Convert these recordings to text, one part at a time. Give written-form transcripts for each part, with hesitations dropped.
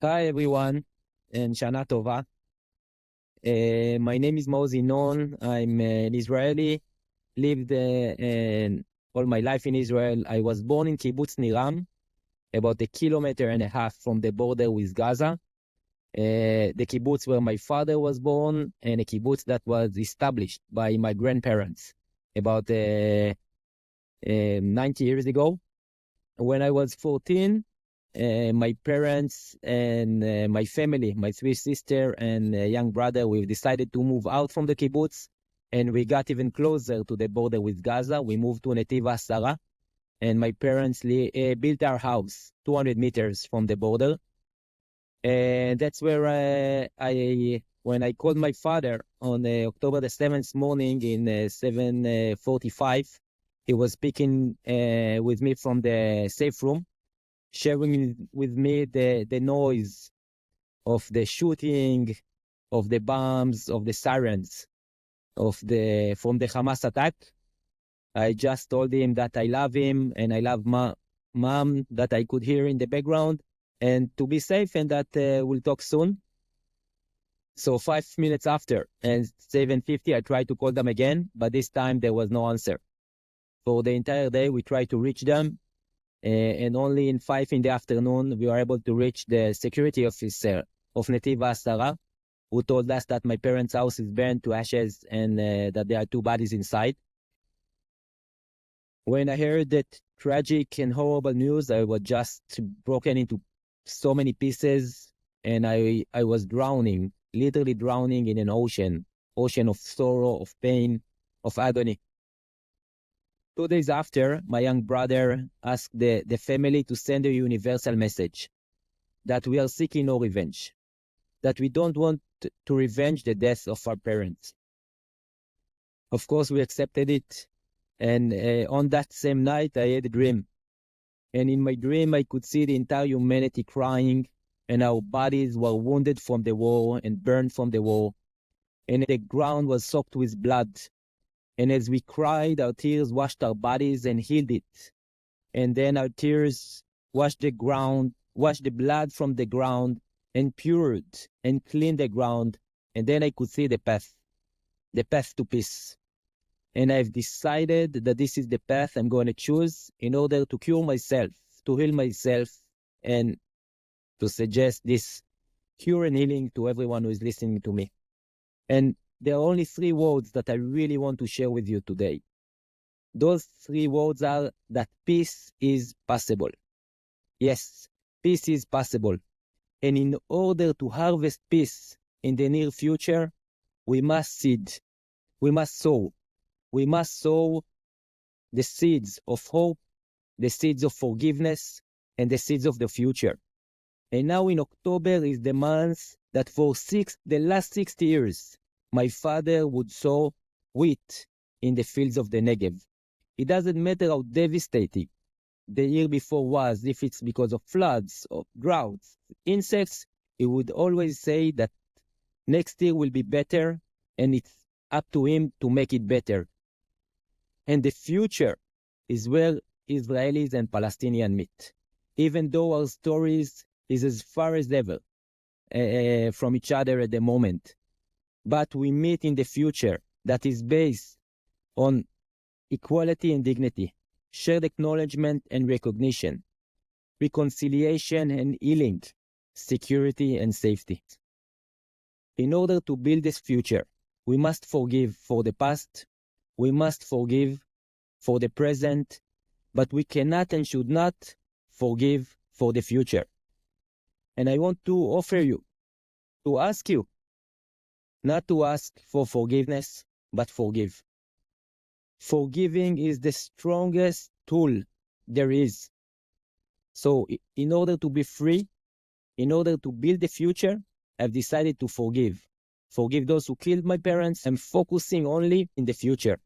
Hi everyone, and Shana Tova. My name is Maoz Inon. I'm an Israeli. Lived all my life in Israel. I was born in Kibbutz Niram, about 1.5 kilometers from the border with Gaza. The kibbutz where my father was born, and a kibbutz that was established by my grandparents about 90 years ago. When I was 14, my parents and my family, my three sisters and young brother, we decided to move out from the kibbutz, and we got even closer to the border with Gaza. We moved to Netiv Asara, and my parents built our house 200 meters from the border. And that's where when I called my father on October the 7th morning in 7:45, he was speaking with me from the safe room, sharing with me the noise of the shooting, of the bombs, of the sirens, from the Hamas attack. I just told him that I love him and I love mom, that I could hear in the background, and to be safe, and that we'll talk soon. So 5 minutes after, and 7:50, I tried to call them again, but this time there was no answer. For the entire day, we tried to reach them, and only in 5 in the afternoon, we were able to reach the security officer of Netiv Asara, who told us that my parents' house is burned to ashes and that there are two bodies inside. When I heard that tragic and horrible news, I was just broken into so many pieces, and I was drowning, literally drowning in an ocean of sorrow, of pain, of agony. 2 days after, my young brother asked the family to send a universal message that we are seeking no revenge, that we don't want to revenge the death of our parents. Of course, we accepted it, and on that same night, I had a dream. And in my dream, I could see the entire humanity crying, and our bodies were wounded from the war and burned from the war, and the ground was soaked with blood. And as we cried, our tears washed our bodies and healed it. And then our tears washed the ground, washed the blood from the ground, and pured and cleaned the ground. And then I could see the path to peace. And I've decided that this is the path I'm going to choose in order to cure myself, to heal myself, and to suggest this cure and healing to everyone who is listening to me. And there are only 3 words that I really want to share with you today. Those 3 words are that peace is possible. Yes, peace is possible. And in order to harvest peace in the near future, we must seed, we must sow. We must sow the seeds of hope, the seeds of forgiveness, and the seeds of the future. And now in October is the month that for the last 60 years, my father would sow wheat in the fields of the Negev. It doesn't matter how devastating the year before was, if it's because of floods, or droughts, insects, he would always say that next year will be better, and it's up to him to make it better. And the future is where Israelis and Palestinians meet. Even though our stories is as far as ever from each other at the moment, but we meet in the future that is based on equality and dignity, shared acknowledgement and recognition, reconciliation and healing, security and safety. In order to build this future, we must forgive for the past, we must forgive for the present, but we cannot and should not forgive for the future. And I want to offer you, to ask you, not to ask for forgiveness, but forgive. Forgiving is the strongest tool there is. So in order to be free, in order to build the future, I've decided to forgive. Forgive those who killed my parents. I'm focusing only in the future.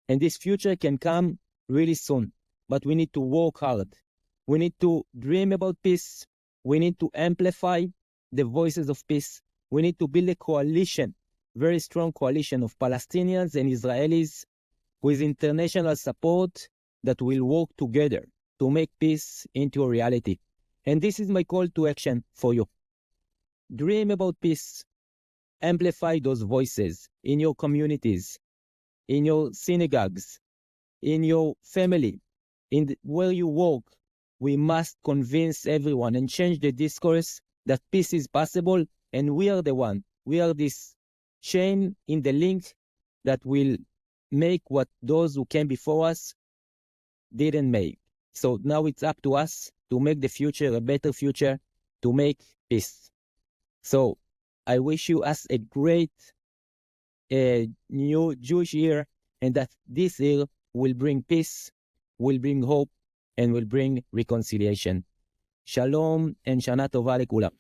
And this future can come really soon. But we need to work hard. We need to dream about peace. We need to amplify the voices of peace. We need to build a coalition, very strong coalition of Palestinians and Israelis with international support that will work together to make peace into a reality. And this is my call to action for you. Dream about peace. Amplify those voices in your communities, in your synagogues, in your family, where you work. We must convince everyone and change the discourse that peace is possible, and we are the one. We are this chain in the link that will make what those who came before us didn't make. So now it's up to us to make the future a better future, to make peace. So I wish you as a great new Jewish year, and that this year will bring peace, will bring hope, and will bring reconciliation. Shalom and Shana Tova lekulam.